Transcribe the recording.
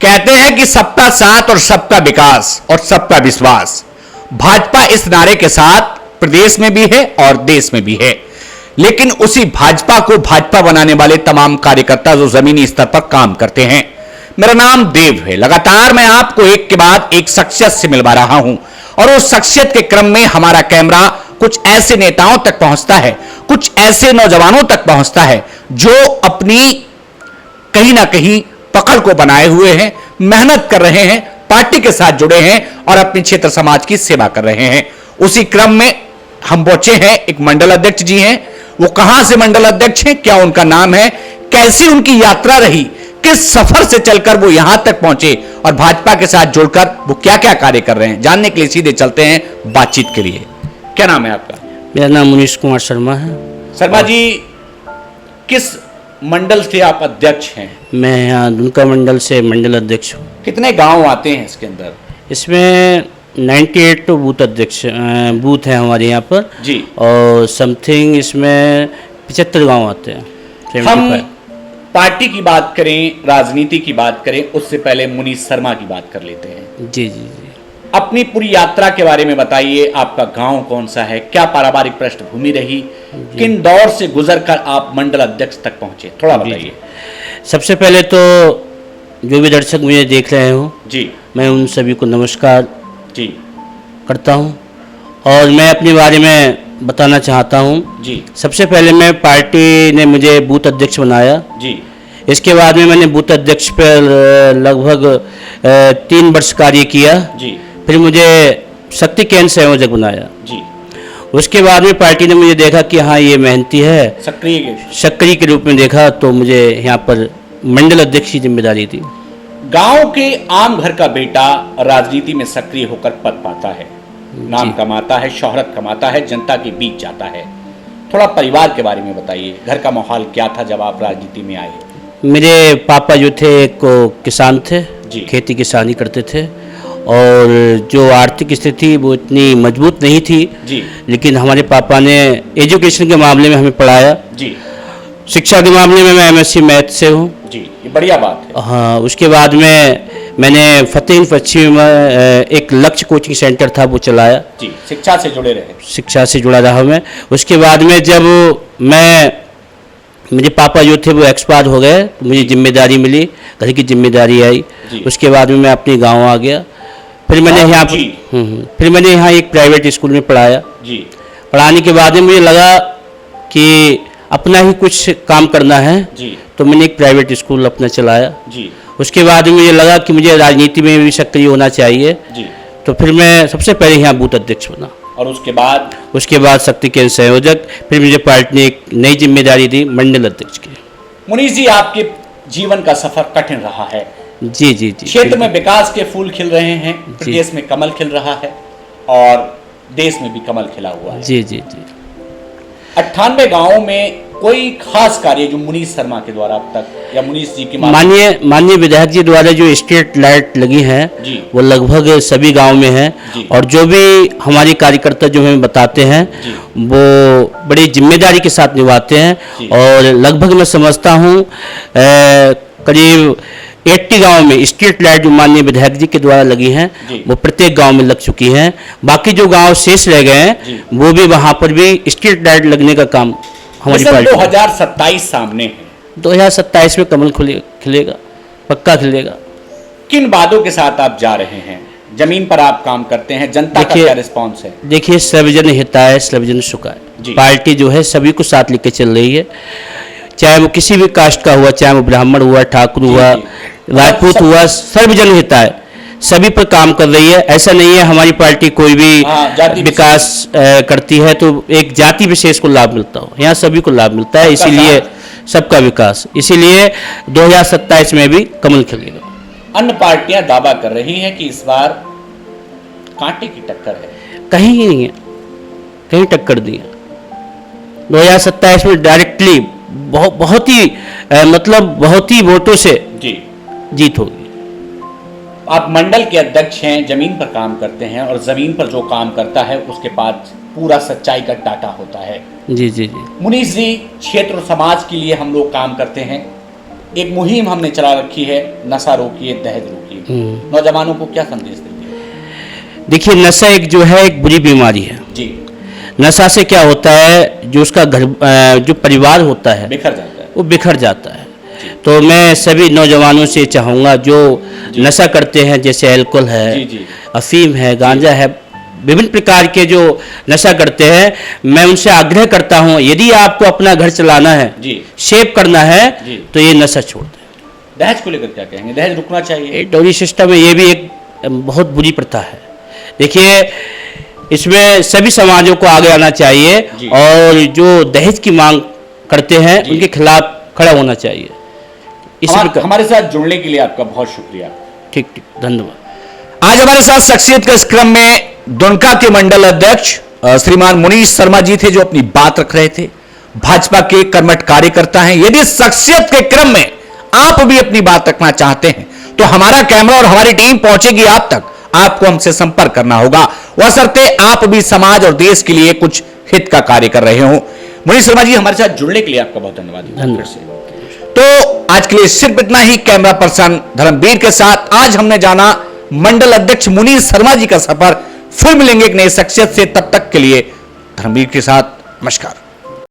कहते हैं कि सबका साथ और सबका विकास और सबका विश्वास। भाजपा इस नारे के साथ प्रदेश में भी है और देश में भी है, लेकिन उसी भाजपा को भाजपा बनाने वाले तमाम कार्यकर्ता जो जमीनी स्तर पर काम करते हैं। मेरा नाम देव है। लगातार मैं आपको एक के बाद एक शख्सियत से मिलवा रहा हूं और उस शख्सियत के क्रम में हमारा कैमरा कुछ ऐसे नेताओं तक पहुंचता है, कुछ ऐसे नौजवानों तक पहुंचता है जो अपनी कहीं ना कहीं पकड़ को बनाए हुए हैं, मेहनत कर रहे हैं, पार्टी के साथ जुड़े हैं और अपने क्षेत्र समाज की सेवा कर रहे हैं। उसी क्रम में हम पहुंचे हैं, एक मंडल अध्यक्ष जी हैं। वो कहां से मंडल अध्यक्ष हैं, क्या उनका नाम है, कैसी उनकी यात्रा रही, किस सफर से चलकर वो यहां तक पहुंचे और भाजपा के साथ जुड़कर वो क्या क्या कार्य कर रहे हैं, जानने के लिए सीधे चलते हैं बातचीत के लिए। क्या नाम है आपका? मेरा नाम मुनीश कुमार शर्मा है। शर्मा जी, किस मंडल से आप अध्यक्ष हैं? मैं यहाँ दुमका मंडल से मंडल अध्यक्ष हूँ। कितने गांव आते हैं इसके अंदर? इसमें 98 तो बूथ अध्यक्ष बूथ हैं हमारे यहाँ पर जी, और समथिंग इसमें 75 गांव आते हैं। 75। हम पार्टी की बात करें, राजनीति की बात करें, उससे पहले मुनीश शर्मा की बात कर लेते हैं। जी जी जी। अपनी पूरी यात्रा के बारे में बताइए। आपका गांव कौन सा है, क्या पारिवारिक पृष्ठभूमि रही, किन दौर से गुजरकर आप मंडल अध्यक्ष तक पहुंचे, थोड़ा बताइए। सबसे पहले तो जो भी दर्शक मुझे देख रहे हो जी, मैं उन सभी को नमस्कार जी करता हूँ और मैं अपने बारे में बताना चाहता हूँ। जी, सबसे पहले मैं पार्टी ने मुझे बूथ अध्यक्ष बनाया। जी, इसके बाद में मैंने बूथ अध्यक्ष पर लगभग 3 वर्ष कार्य किया। जी, फिर मुझे शक्ति केंद्र संयोजक बनाया। जी। उसके बाद में पार्टी ने मुझे देखा कि हाँ ये मेहनती है, सक्रिय के रूप में देखा, तो मुझे यहाँ पर मंडल अध्यक्ष की जिम्मेदारी दी। गांव के आम घर का बेटा राजनीति में सक्रिय होकर पद पाता है, नाम कमाता है, शोहरत कमाता है, जनता के बीच जाता है। थोड़ा परिवार के बारे में बताइए, घर का माहौल क्या था जब आप राजनीति में आए? मेरे पापा जो थे एक किसान थे, खेती किसानी करते थे और जो आर्थिक स्थिति वो इतनी मजबूत नहीं थी जी, लेकिन हमारे पापा ने एजुकेशन के मामले में हमें पढ़ाया। जी, शिक्षा के मामले में मैं एमएससी मैथ से हूँ। जी, ये बढ़िया बात है। हाँ, उसके बाद में मैंने फतेह पश्चिम में एक लक्ष्य कोचिंग सेंटर था वो चलाया। जी, शिक्षा से जुड़े रहे। शिक्षा से जुड़ा रहा मैं। उसके बाद में जब मेरे पापा जो थे वो एक्सपायर हो गए, तो मुझे जिम्मेदारी मिली, घर की जिम्मेदारी आई। उसके बाद में मैं अपने गांव आ गया। फिर मैंने यहाँ फिर मैंने यहाँ एक प्राइवेट स्कूल में पढ़ाया। जी, पढ़ाने के बाद में मुझे लगा कि अपना ही कुछ काम करना है। जी, तो मैंने एक प्राइवेट स्कूल अपना चलाया। जी, उसके बाद मुझे लगा कि मुझे राजनीति में भी सक्रिय होना चाहिए। जी, तो फिर मैं सबसे पहले यहाँ बूथ अध्यक्ष बना और उसके बाद शक्ति केंद्र संयोजक। फिर मुझे पार्टी ने एक नई जिम्मेदारी दी, मंडल अध्यक्ष की। मुनीश जी, आपके जीवन का सफर कठिन रहा है। जी जी जी। क्षेत्र में विकास के फूल खिल रहे हैं, प्रदेश में कमल खिल रहा है और देश में भी कमल खिला हुआ है। जी जी जी। 98 गांवों में कोई खास कार्य जो मुनीश शर्मा के द्वारा अब तक या मुनीश जी की माननीय विधायक जी द्वारा जो स्ट्रीट लाइट लगी हैं वो लगभग सभी गांव में है और जो भी हमारे कार्यकर्ता जो हमें बताते हैं वो बड़ी जिम्मेदारी के साथ निभाते हैं और लगभग मैं समझता हूँ करीब 80 गांव में स्ट्रीट लाइट जो माननीय विधायक जी के द्वारा लगी हैं वो प्रत्येक गांव में लग चुकी हैं। बाकी जो गांव शेष रह गए हैं वो भी वहां पर भी स्ट्रीट लाइट लगने का काम हमारी पार्टी। 2027 सामने है, 2027 में कमल खिलेगा, पक्का खिलेगा। किन वादों के साथ आप जा रहे हैं? जमीन पर आप काम करते हैं, जनता का क्या रिस्पॉन्स है? देखिए, सर्वजन हिताय सर्वजन सुखाय पार्टी जो है सभी को साथ लेकर चल रही है, चाहे वो किसी भी कास्ट का हुआ, चाहे वो ब्राह्मण हुआ, ठाकुर हुआ, राजपूत हुआ, सर्वजन हिताय सभी पर काम कर रही है। ऐसा नहीं है हमारी पार्टी कोई भी विकास करती है तो एक जाति विशेष को लाभ मिलता हो, यहाँ सभी को लाभ मिलता है, इसीलिए सबका विकास, इसीलिए 2027 में भी कमल खिलेगा। अन्य पार्टियां दावा कर रही हैं कि इस बार कांटे की टक्कर है। कहीं नहीं है, कहीं टक्कर नहीं है। 2027 में डायरेक्टली बहुत ही मतलब बहुत ही वोटों से जीत होगी। आप मंडल के अध्यक्ष हैं, जमीन पर काम करते हैं और जमीन पर जो काम करता है उसके पास पूरा सच्चाई का डाटा होता है। जी जी जी। मुनीश जी, क्षेत्र और समाज के लिए हम लोग काम करते हैं, एक मुहिम हमने चला रखी है, नशा रोकिए दहेज रोकिए, नौजवानों को क्या संदेश देंगे? देखिए, नशा एक जो है एक बुरी बीमारी है जी। नशा से क्या होता है, जो उसका घर जो परिवार होता है बिखर जाता है, वो बिखर जाता है। तो मैं सभी नौजवानों से चाहूँगा जो नशा करते हैं, जैसे अल्कोहल है, जी, जी। अफीम है, गांजा है, विभिन्न प्रकार के जो नशा करते हैं, मैं उनसे आग्रह करता हूँ, यदि आपको अपना घर चलाना है, जी। सेव करना है, जी। तो ये नशा छोड़ दें। दहेज को लेकर क्या कहेंगे? दहेज रुकना चाहिए? ये डोरी सिस्टम है, ये भी एक बहुत बुरी प्रथा है। देखिए, इसमें सभी समाजों को आगे आना चाहिए जी। और जो दहेज की मांग करते हैं जी। उनके खिलाफ खड़ा होना चाहिए। इसी प्रकार हमारे साथ जुड़ने के लिए आपका बहुत शुक्रिया। ठीक, धन्यवाद। आज हमारे साथ शख्सियत के इस क्रम में दुनका के मंडल अध्यक्ष श्रीमान मुनीश शर्मा जी थे, जो अपनी बात रख रहे थे। भाजपा के कर्मठ कार्यकर्ता हैं। यदि शख्सियत के क्रम में आप भी अपनी बात रखना चाहते हैं तो हमारा कैमरा और हमारी टीम पहुंचेगी आप तक। आपको हमसे संपर्क करना होगा, बशर्ते आप भी समाज और देश के लिए कुछ हित का कार्य कर रहे हो। मुनीश शर्मा जी, हमारे साथ जुड़ने के लिए आपका बहुत धन्यवाद। तो आज के लिए सिर्फ इतना ही। कैमरा पर्सन धर्मवीर के साथ आज हमने जाना मंडल अध्यक्ष मुनीश शर्मा जी का सफर। फिर मिलेंगे एक नई शख्सियत से, तब तक के लिए धर्मवीर के साथ नमस्कार।